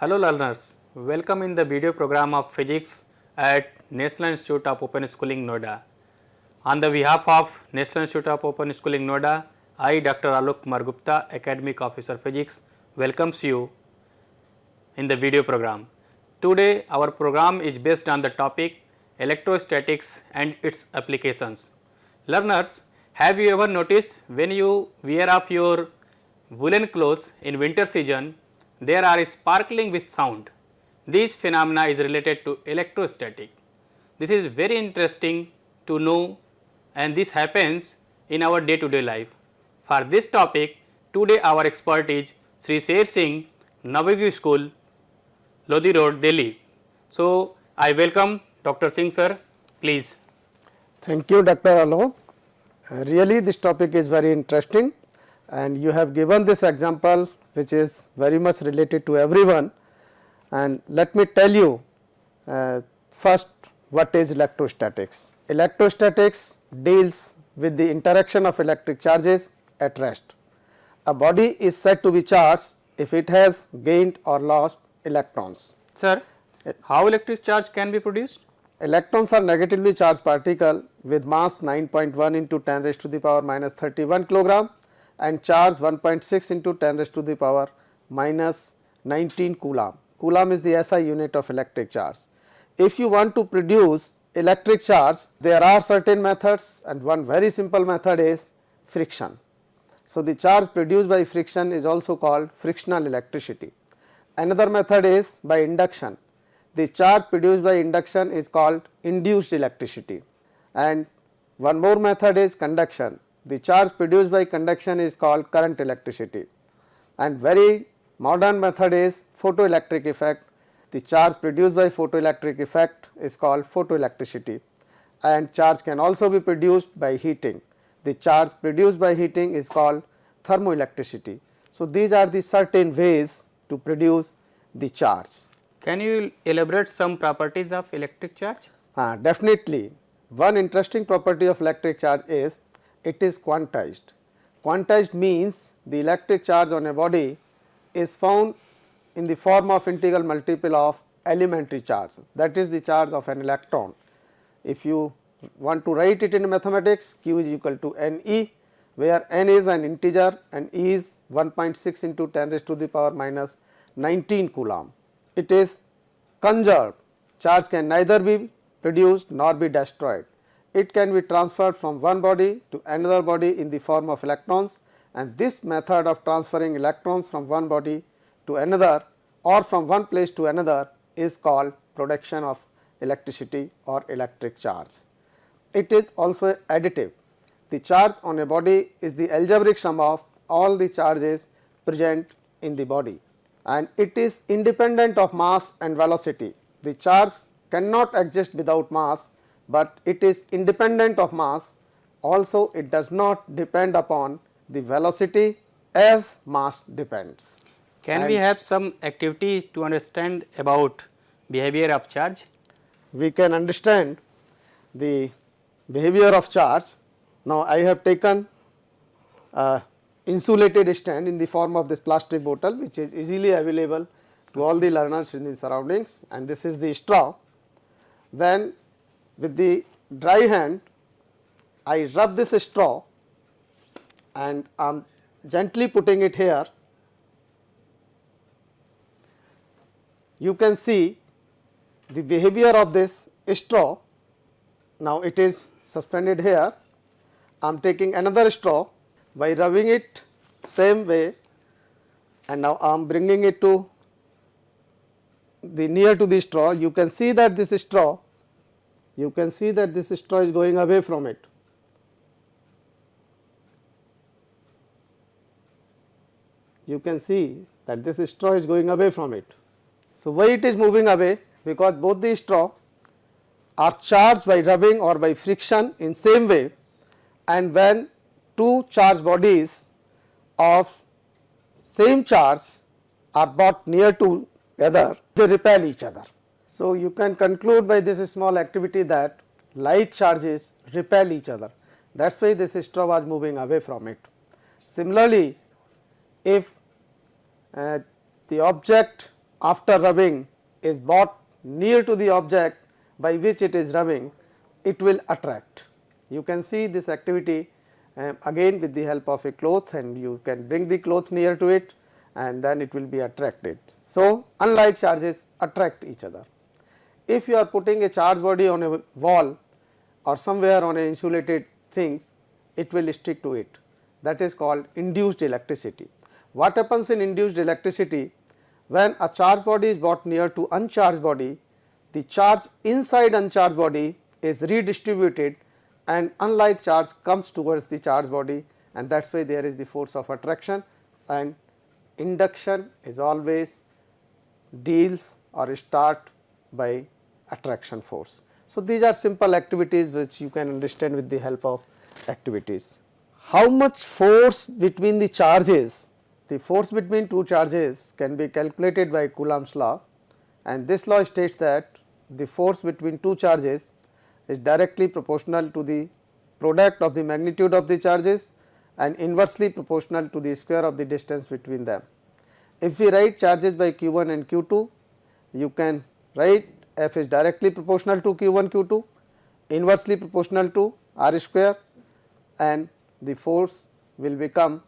Hello learners, welcome in the video program of physics at National Institute of Open Schooling Noida. On the behalf of National Institute of Open Schooling Noida, I Dr. Alok Kumar Gupta, Academic Officer Physics, welcomes you in the video program. Today our program is based on the topic electrostatics and its applications. Learners, have you ever noticed when you wear off your woolen clothes in winter season, there are sparkling with sound. This phenomena is related to electrostatic. This is very interesting to know and this happens in our day to day life. For this topic, today our expert is Sri Sher Singh, Navagyu School, Lodi Road, Delhi. So, I welcome Dr. Singh sir, please. Thank you, Dr. Alok. Really this topic is very interesting and you have given this example which is very much related to everyone, and let me tell you first what is electrostatics. Electrostatics deals with the interaction of electric charges at rest. A body is said to be charged if it has gained or lost electrons. Sir, how electric charge can be produced? Electrons are negatively charged particle with mass 9.1 into 10 raised to the power minus 31 kilogram and charge 1.6 into 10 raised to the power minus 19 coulomb. Coulomb is the SI unit of electric charge. If you want to produce electric charge, there are certain methods and one very simple method is friction. So, the charge produced by friction is also called frictional electricity. Another method is by induction. The charge produced by induction is called induced electricity, and one more method is conduction. The charge produced by conduction is called current electricity, and very modern method is photoelectric effect. The charge produced by photoelectric effect is called photoelectricity, and charge can also be produced by heating. The charge produced by heating is called thermoelectricity. So, these are the certain ways to produce the charge. Can you elaborate some properties of electric charge? Definitely. One interesting property of electric charge is it is quantized. Quantized means the electric charge on a body is found in the form of integral multiple of elementary charge, that is the charge of an electron. If you want to write it in mathematics, Q is equal to Ne, where N is an integer and E is 1.6 into 10 raised to the power minus 19 coulomb. It is conserved. Charge can neither be produced nor be destroyed. It can be transferred from one body to another body in the form of electrons, and this method of transferring electrons from one body to another or from one place to another is called production of electricity or electric charge. It is also additive. The charge on a body is the algebraic sum of all the charges present in the body, and it is independent of mass and velocity. The charge cannot exist without mass, but it is independent of mass. Also, it does not depend upon the velocity as mass depends. Can we have some activity to understand about behavior of charge? We can understand the behavior of charge. Now, I have taken insulated stand in the form of this plastic bottle, which is easily available to all the learners in the surroundings, and this is the straw. When with the dry hand I rub this straw and I am gently putting it here, you can see the behavior of this straw. Now, it is suspended here. I am taking another straw by rubbing it same way, and now I am bringing it to the near to the straw. You can see that this straw is going away from it. You can see that this straw is going away from it. So, why it is moving away? Because both the straw are charged by rubbing or by friction in same way, and when two charged bodies of same charge are brought near together, they repel each other. So, you can conclude by this small activity that like charges repel each other. That is why this straw was moving away from it. Similarly, if the object after rubbing is brought near to the object by which it is rubbing, it will attract. You can see this activity again with the help of a cloth, and you can bring the cloth near to it and then it will be attracted. So, unlike charges attract each other. If you are putting a charge body on a wall or somewhere on a insulated things, it will stick to it. That is called induced electricity. What happens in induced electricity? When a charge body is brought near to uncharged body, the charge inside uncharged body is redistributed and unlike charge comes towards the charged body, and that is why there is the force of attraction, and induction is always deals or start by attraction force. So, these are simple activities which you can understand with the help of activities. How much force between the charges? The force between two charges can be calculated by Coulomb's law, and this law states that the force between two charges is directly proportional to the product of the magnitude of the charges and inversely proportional to the square of the distance between them. If we write charges by q1 and q2, you can write F is directly proportional to q1 q2, inversely proportional to r square, and the force will become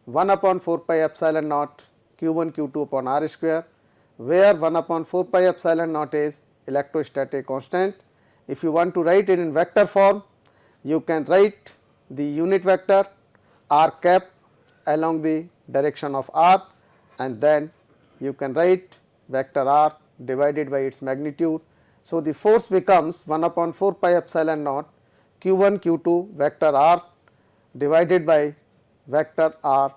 1 upon 4 pi epsilon naught q1 q2 upon r square, where 1 upon 4 pi epsilon naught is electrostatic constant. If you want to write it in vector form, you can write the unit vector r cap along the direction of r, and then you can write vector r divided by its magnitude. So, the force becomes 1 upon 4 pi epsilon naught q1 q2 vector r divided by vector r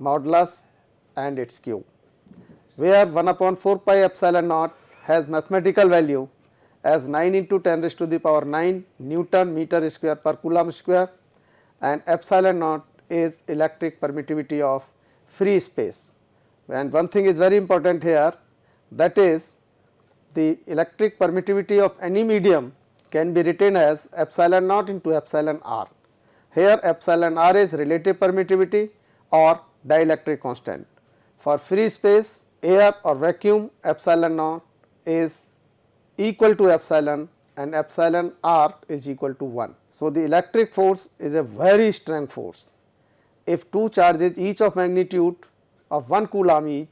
modulus and its cube, where 1 upon 4 pi epsilon naught has mathematical value as 9 into 10 raised to the power 9 Newton meter square per Coulomb square, and epsilon naught is electric permittivity of free space. And one thing is very important here, that is the electric permittivity of any medium can be written as epsilon naught into epsilon r. Here epsilon r is relative permittivity or dielectric constant. For free space, air or vacuum, epsilon naught is equal to epsilon and epsilon r is equal to 1. So, the electric force is a very strong force. If two charges each of magnitude of 1 coulomb each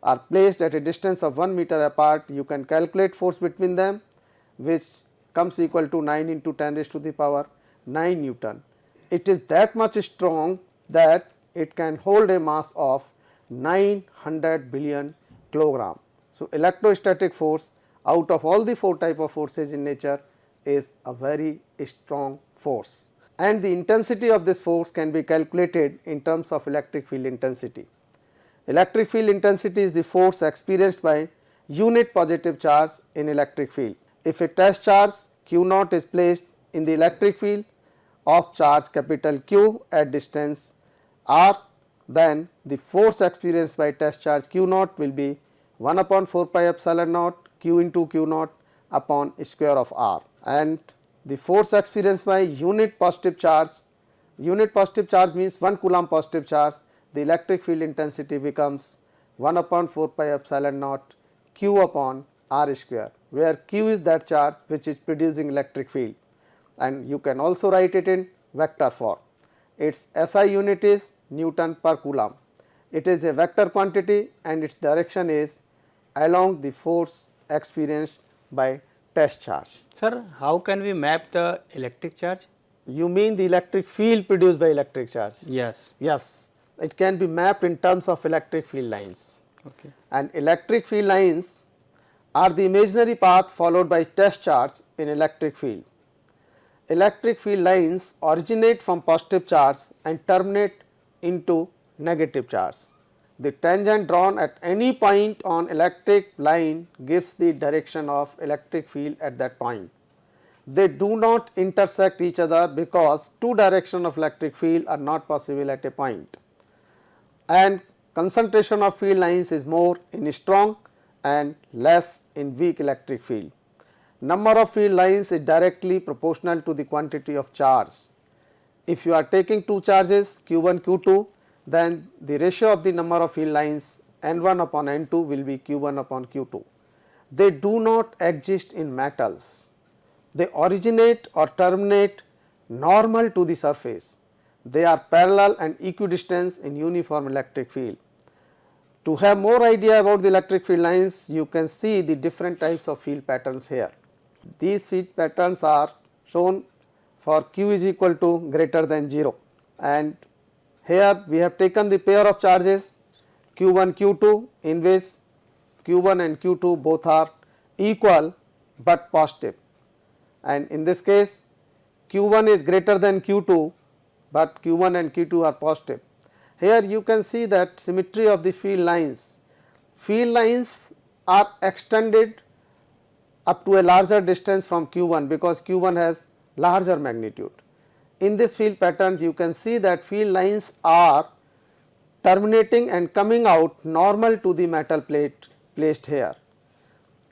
are placed at a distance of 1 meter apart, you can calculate force between them, which comes equal to 9 into 10 raised to the power 9 Newton. It is that much strong that it can hold a mass of 900 billion kilogram. So, electrostatic force out of all the 4 type of forces in nature is a very strong force, and the intensity of this force can be calculated in terms of electric field intensity. Electric field intensity is the force experienced by unit positive charge in electric field. If a test charge q naught is placed in the electric field of charge capital Q at distance r, then the force experienced by test charge q naught will be 1 upon 4 pi epsilon naught q into q naught upon square of r, and the force experienced by unit positive charge means 1 coulomb positive charge, the electric field intensity becomes 1 upon 4 pi epsilon naught q upon r square, where q is that charge which is producing electric field, and you can also write it in vector form. Its SI unit is Newton per coulomb. It is a vector quantity and its direction is along the force experienced by test charge. Sir, how can we map the electric charge? You mean the electric field produced by electric charge? Yes. Yes, it can be mapped in terms of electric field lines. Okay. And electric field lines are the imaginary path followed by test charge in electric field. Electric field lines originate from positive charge and terminate into negative charge. The tangent drawn at any point on electric line gives the direction of electric field at that point. They do not intersect each other because two directions of electric field are not possible at a point, and concentration of field lines is more in strong and less in weak electric field. Number of field lines is directly proportional to the quantity of charge. If you are taking two charges q1 q2, then the ratio of the number of field lines N1 upon N2 will be Q1 upon Q2. They do not exist in metals. They originate or terminate normal to the surface. They are parallel and equidistant in uniform electric field. To have more idea about the electric field lines, you can see the different types of field patterns here. These field patterns are shown for Q is equal to greater than 0, and here we have taken the pair of charges Q1 Q2 in which Q1 and Q2 both are equal but positive, and in this case Q1 is greater than Q2 but Q1 and Q2 are positive. Here you can see that symmetry of the field lines. Field lines are extended up to a larger distance from Q1 because Q1 has larger magnitude. In this field patterns you can see that field lines are terminating and coming out normal to the metal plate placed here.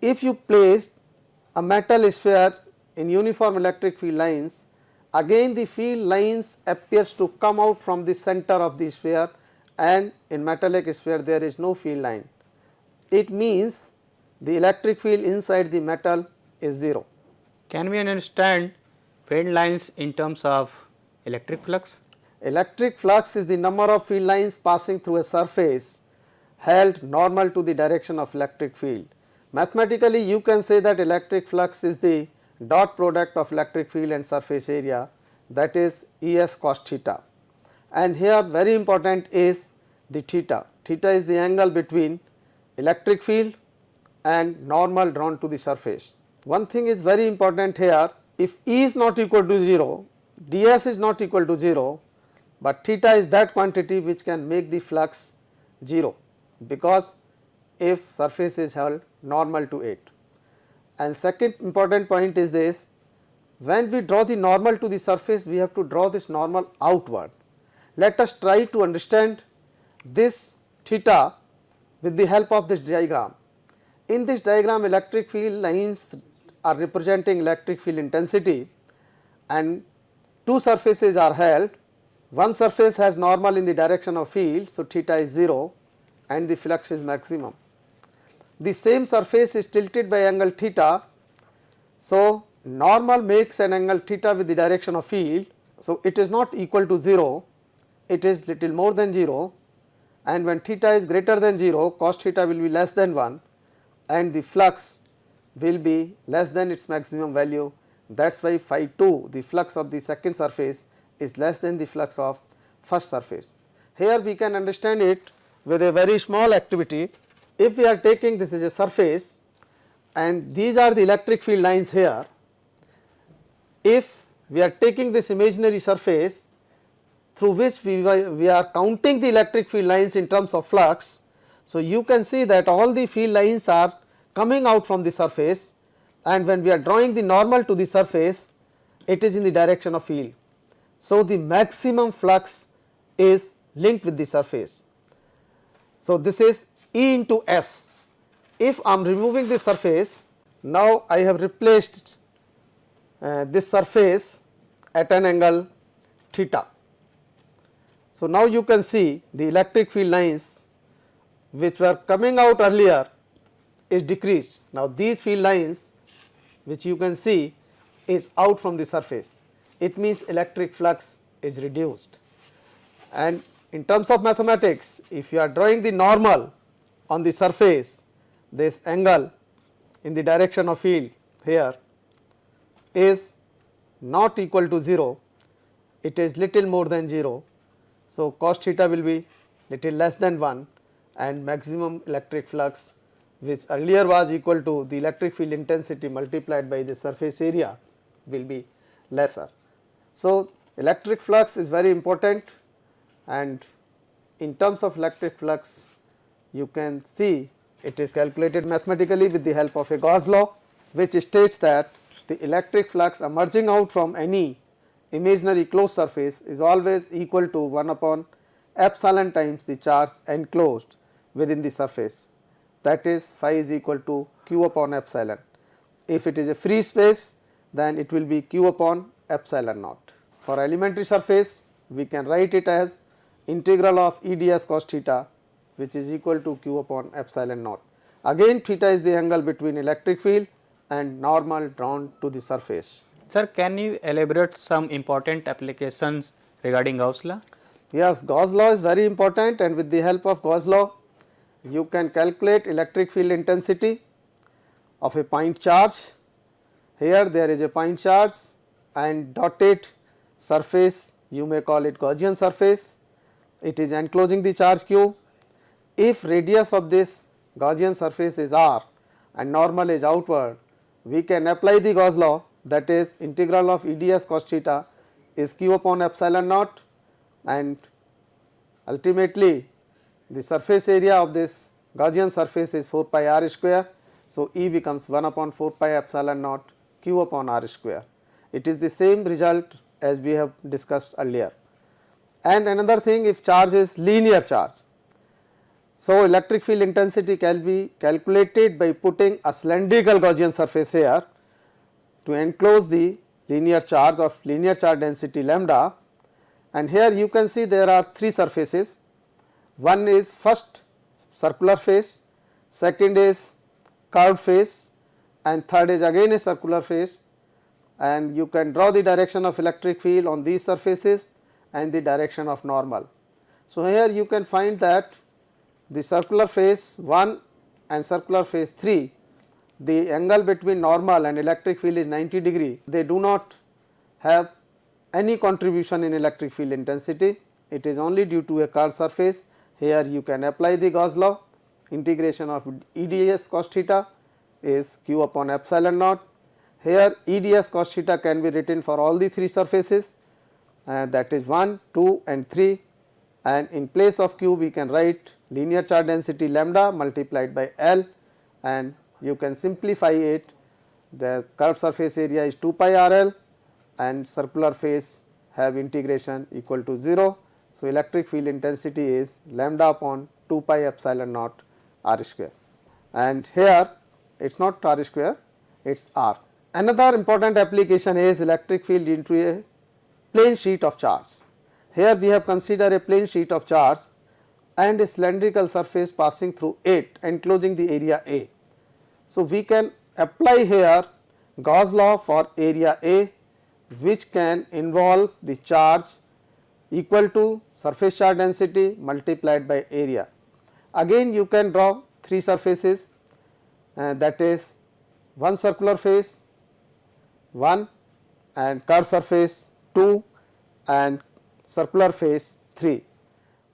If you place a metal sphere in uniform electric field lines, again the field lines appears to come out from the center of the sphere, and in metallic sphere there is no field line. It means the electric field inside the metal is 0. Can we understand field lines in terms of electric flux? Electric flux is the number of field lines passing through a surface held normal to the direction of electric field. Mathematically you can say that electric flux is the dot product of electric field and surface area, that is Es cos theta, and here very important is the theta. Theta is the angle between electric field and normal drawn to the surface. One thing is very important here, if E is not equal to 0, ds is not equal to 0, but theta is that quantity which can make the flux 0, because if surface is held normal to it. And second important point is this, when we draw the normal to the surface we have to draw this normal outward. Let us try to understand this theta with the help of this diagram. In this diagram electric field lines are representing electric field intensity, and two surfaces are held. One surface has normal in the direction of field, so theta is 0 and the flux is maximum. The same surface is tilted by angle theta, so normal makes an angle theta with the direction of field, so it is not equal to 0, it is little more than 0, and when theta is greater than 0 cos theta will be less than 1 and the flux will be less than its maximum value. That is why phi 2, the flux of the second surface, is less than the flux of first surface. Here we can understand it with a very small activity. If we are taking, this is a surface and these are the electric field lines here, if we are taking this imaginary surface through which we are counting the electric field lines in terms of flux, so you can see that all the field lines are coming out from the surface, and when we are drawing the normal to the surface it is in the direction of field. So the maximum flux is linked with the surface. So this is E into S. If I am removing the surface, now I have replaced this surface at an angle theta. So now you can see the electric field lines which were coming out earlier is decreased. Now these field lines which you can see is out from the surface, it means electric flux is reduced. And in terms of mathematics, if you are drawing the normal on the surface, this angle in the direction of field here is not equal to 0, it is little more than 0. So cos theta will be little less than 1 and maximum electric flux, which earlier was equal to the electric field intensity multiplied by the surface area, will be lesser. So electric flux is very important, and in terms of electric flux you can see it is calculated mathematically with the help of a Gauss law, which states that the electric flux emerging out from any imaginary closed surface is always equal to 1 upon epsilon times the charge enclosed within the surface, that is phi is equal to q upon epsilon. If it is a free space, then it will be q upon epsilon naught. For elementary surface we can write it as integral of E ds cos theta which is equal to q upon epsilon naught. Again theta is the angle between electric field and normal drawn to the surface. Sir, can you elaborate some important applications regarding Gauss law? Yes, Gauss law is very important, and with the help of Gauss law you can calculate electric field intensity of a point charge. Here there is a point charge and dotted surface, you may call it Gaussian surface, it is enclosing the charge q. If radius of this Gaussian surface is r and normal is outward, we can apply the Gauss law, that is integral of E ds cos theta is q upon epsilon naught, and ultimately the surface area of this Gaussian surface is 4 pi r square. So, E becomes 1 upon 4 pi epsilon naught q upon r square. It is the same result as we have discussed earlier. And another thing, if charge is linear charge, so electric field intensity can be calculated by putting a cylindrical Gaussian surface here to enclose the linear charge of linear charge density lambda, and here you can see there are three surfaces. One is first circular face, second is curved face, and third is again a circular face, and you can draw the direction of electric field on these surfaces and the direction of normal. So, here you can find that the circular face 1 and circular face 3, the angle between normal and electric field is 90 degree. They do not have any contribution in electric field intensity, it is only due to a curved surface. Here you can apply the Gauss law, integration of E ds cos theta is q upon epsilon naught. Here E ds cos theta can be written for all the three surfaces, that is 1, 2 and 3, and in place of q we can write linear charge density lambda multiplied by L, and you can simplify it. The curved surface area is 2 pi r L and circular face have integration equal to 0. So, electric field intensity is lambda upon 2 pi epsilon naught r square, and here it is not r square, it is r. Another important application is electric field into a plane sheet of charge. Here we have considered a plane sheet of charge and a cylindrical surface passing through it enclosing the area A. So, we can apply here Gauss law for area A, which can involve the charge equal to surface charge density multiplied by area. Again you can draw three surfaces, that is one circular face 1 and curved surface 2 and circular face 3.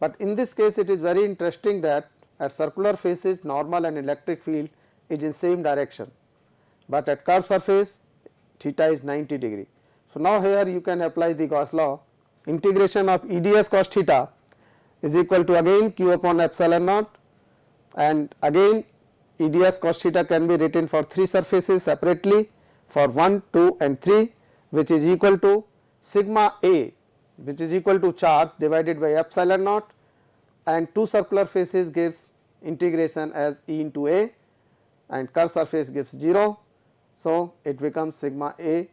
But in this case it is very interesting that at circular faces normal and electric field is in same direction, but at curved surface theta is 90 degree. So, now here you can apply the Gauss law, integration of E ds cos theta is equal to again q upon epsilon naught, and again E ds cos theta can be written for three surfaces separately for 1, 2 and 3, which is equal to sigma A, which is equal to charge divided by epsilon naught, and two circular faces gives integration as E into A, and curved surface gives 0. So, it becomes sigma A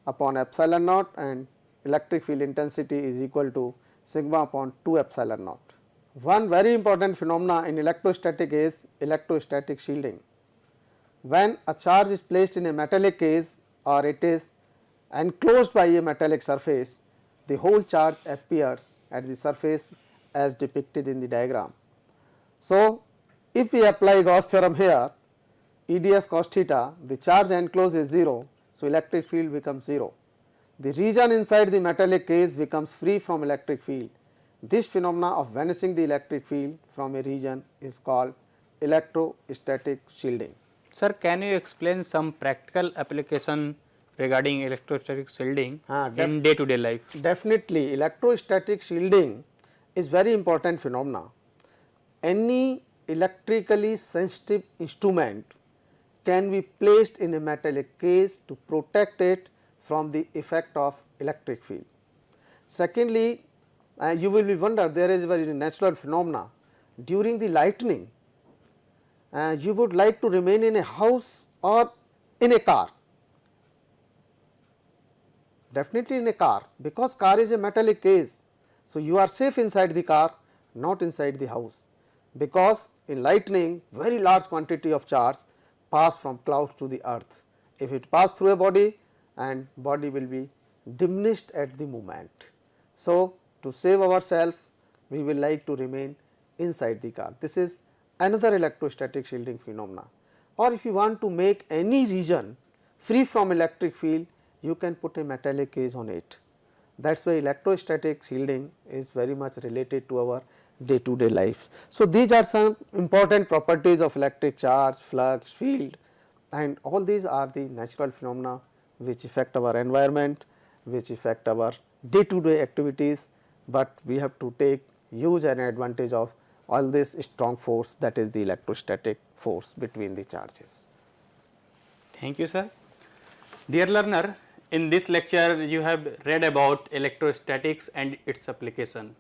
upon epsilon naught, and electric field intensity is equal to sigma upon 2 epsilon naught. One very important phenomena in electrostatic is electrostatic shielding. When a charge is placed in a metallic case or it is enclosed by a metallic surface, the whole charge appears at the surface as depicted in the diagram. So, if we apply Gauss theorem here, E ds cos theta, the charge enclosed is 0. So, electric field becomes 0. The region inside the metallic case becomes free from electric field. This phenomena of vanishing the electric field from a region is called electrostatic shielding. Sir, can you explain some practical application regarding electrostatic shielding in day to day life? Definitely, electrostatic shielding is very important phenomena. Any electrically sensitive instrument can be placed in a metallic case to protect it from the effect of electric field. Secondly, you will be wonder, there is a very natural phenomena during the lightning. You would like to remain in a house or in a car, definitely in a car, because car is a metallic case. So, you are safe inside the car, not inside the house. because in lightning very large quantity of charge pass from clouds to the earth. If it pass through a body, and body will be diminished at the moment. So, to save ourselves, we will like to remain inside the car. This is another electrostatic shielding phenomena. Or if you want to make any region free from electric field, you can put a metallic cage on it. That is why electrostatic shielding is very much related to our day to day life. So, these are some important properties of electric charge, flux, field, and all these are the natural phenomena which affect our environment, which affect our day to day activities, but we have to take use an advantage of all this strong force, that is the electrostatic force between the charges. Thank you, sir. Dear learner, in this lecture you have read about electrostatics and its application,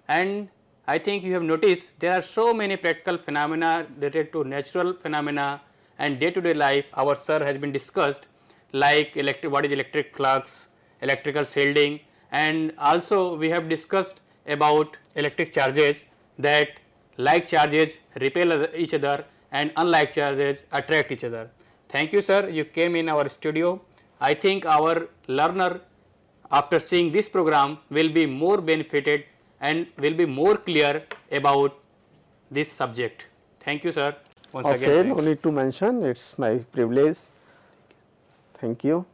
and I think you have noticed there are so many practical phenomena related to natural phenomena and day to day life our sir has been discussed, like what is electric flux, electrical shielding, and also we have discussed about electric charges, that like charges repel each other and unlike charges attract each other. Thank you, sir, you came in our studio. I think our learner after seeing this program will be more benefited and will be more clear about this subject. Thank you, sir. Once Okay, again. no need to mention, it is my privilege. Thank you.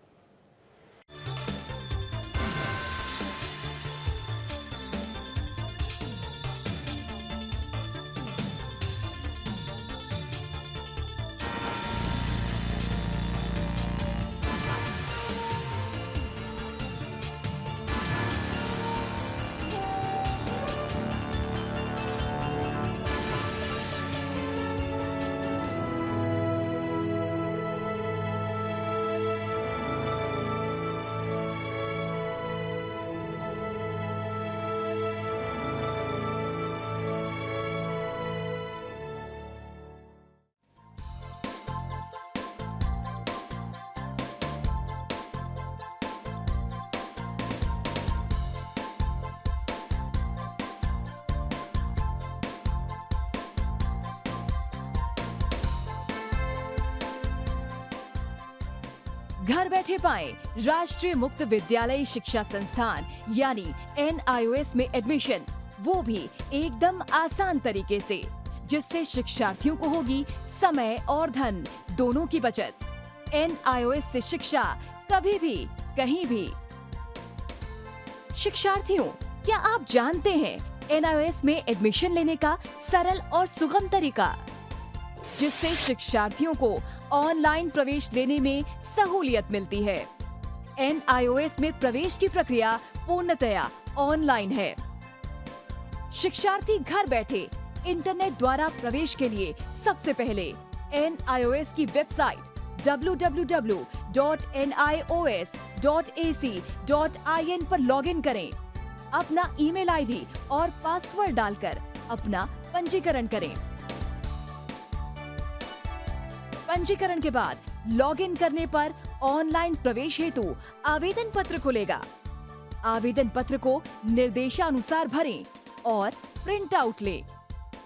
घर बैठे पाएं राष्ट्रीय मुक्त विद्यालय शिक्षा संस्थान यानी NIOS में एडमिशन, वो भी एकदम आसान तरीके से, जिससे शिक्षार्थियों को होगी समय और धन दोनों की बचत। NIOS से शिक्षा कभी भी कहीं भी। शिक्षार्थियों, क्या आप जानते हैं NIOS में एडमिशन लेने का सरल और सुगम तरीका, जिससे शिक्षार्थियों को ऑनलाइन प्रवेश लेने में सहूलियत मिलती है। NIOS में प्रवेश की प्रक्रिया पूर्णतया ऑनलाइन है। शिक्षार्थी घर बैठे इंटरनेट द्वारा प्रवेश के लिए सबसे पहले NIOS की वेबसाइट www.nios.ac.in पर लॉगिन करें। अपना ईमेल आईडी और पासवर्ड डालकर अपना पंजीकरण करें। पंजीकरण के बाद लॉगिन करने पर ऑनलाइन प्रवेश हेतु आवेदन पत्र खुलेगा। आवेदन पत्र को निर्देशानुसार भरें और प्रिंट आउट लें।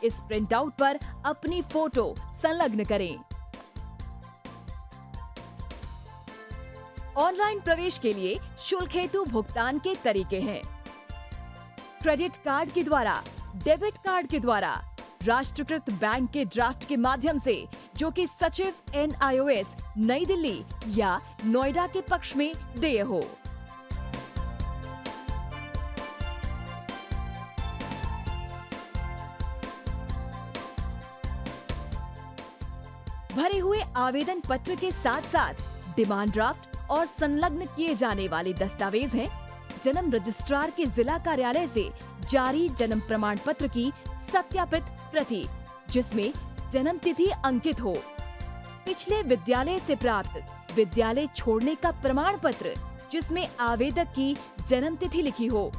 इस प्रिंट आउट पर अपनी फोटो संलग्न करें। ऑनलाइन प्रवेश के लिए शुल्क हेतु भुगतान के तरीके हैं: क्रेडिट कार्ड के द्वारा, डेबिट कार्ड के द्वारा, राष्ट्रीयकृत बैंक के ड्राफ्ट के माध्यम से, जो कि सचिव NIOS नई दिल्ली या नोएडा के पक्ष में देय हो। भरे हुए आवेदन पत्र के साथ साथ डिमांड ड्राफ्ट और संलग्न किए जाने वाले दस्तावेज हैं: जन्म रजिस्ट्रार के जिला कार्यालय से जारी जन्म प्रमाण पत्र की सत्यापित प्रति, जिसमें जन्म तिथि अंकित हो, पिछले विद्यालय से प्राप्त विद्यालय छोड़ने का प्रमाण पत्र, जिसमें आवेदक की जन्म तिथि लिखी हो।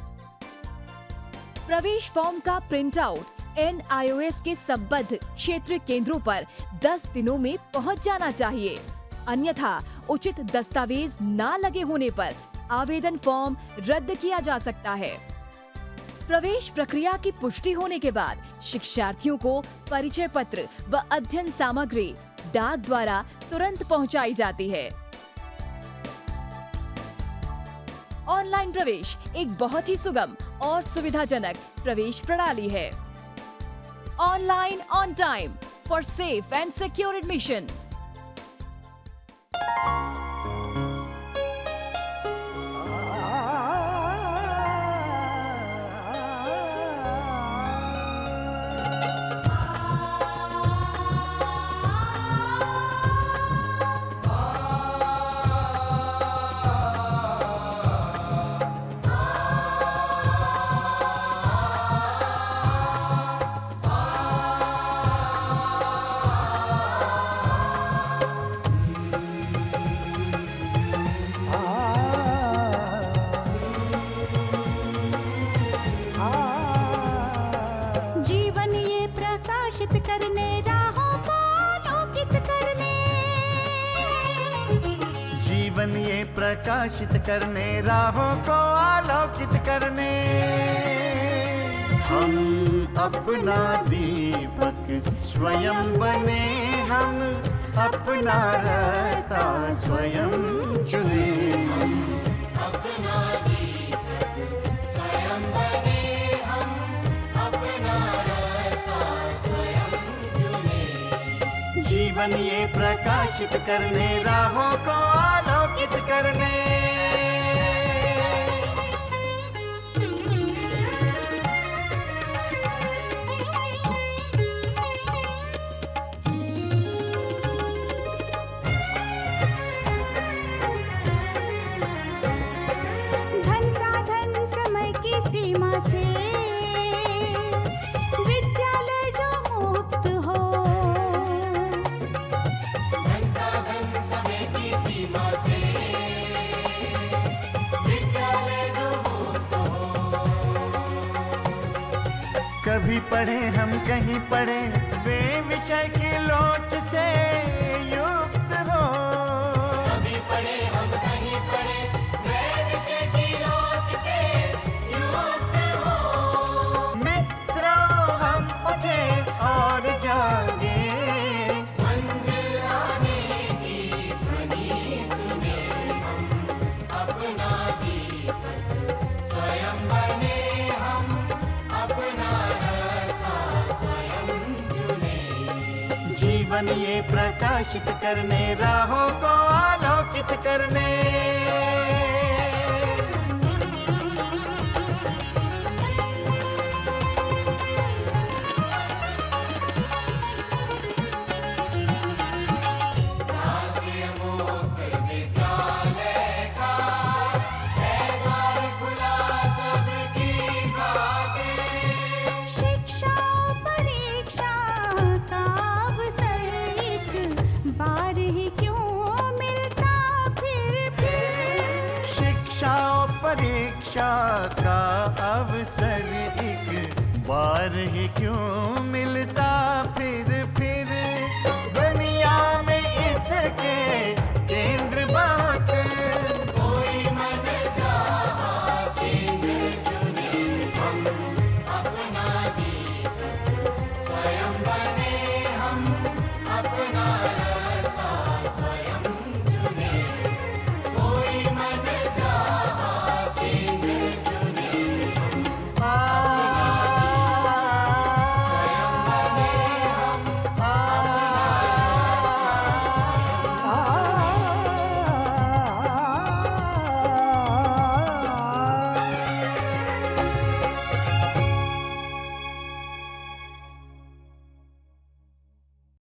प्रवेश फॉर्म का प्रिंट आउट NIOS के संबद्ध क्षेत्रीय केंद्रों पर 10 दिनों में पहुंच जाना चाहिए, अन्यथा उचित दस्तावेज ना लगे होने पर आवेदन फॉर्म रद्द किया जा सकता है। प्रवेश प्रक्रिया की पुष्टि होने के बाद शिक्षार्थियों को परिचय पत्र व अध्ययन सामग्री डाक द्वारा तुरंत पहुंचाई जाती है। ऑनलाइन प्रवेश एक बहुत ही सुगम और सुविधाजनक प्रवेश प्रणाली है। Online on time for safe and secure admission. जीवन ये प्रकाशित करने, राहों को आलोकित करने। जीवन ये प्रकाशित करने, राहों को आलोकित करने। हम अपना दीपक स्वयं बने, हम अपना रास्ता स्वयं चुने। अपना दीपक स्वयं बने, हम अपना रास्ता स्वयं चुने। जीवन ये प्रकाशित करने, राहों को आलोकित करने। धन साधन समय की सीमा से विद्यालय जो मुक्त हो। धन साधन समय की सीमा से विद्यालय जो मुक्त हो। कभी पढ़े हम कहीं पढ़े, वे विषय की लोच से युक्त हो। कभी पढ़े हम कहीं पढ़े, वे विषय की लोच से युक्त हो। मित्रों हम उठे और जागे, मंजिल आने की ध्वनि सुने। हम अपना दीपक स्वयं बने, हम अपना रास्ता स्वयं चुने। जीवन ये प्रकाशित करने, राहों को आलोकित करने। राष्ट्रीय मुक्त विद्यालय का है द्वार खुला सबकी खातिर। शिक्षा परीक्षा का अवसर एक बार ही क्यों मिलता फिर। शिक्षा और परीक्षा का अवसर एक बार ही क्यों मिलता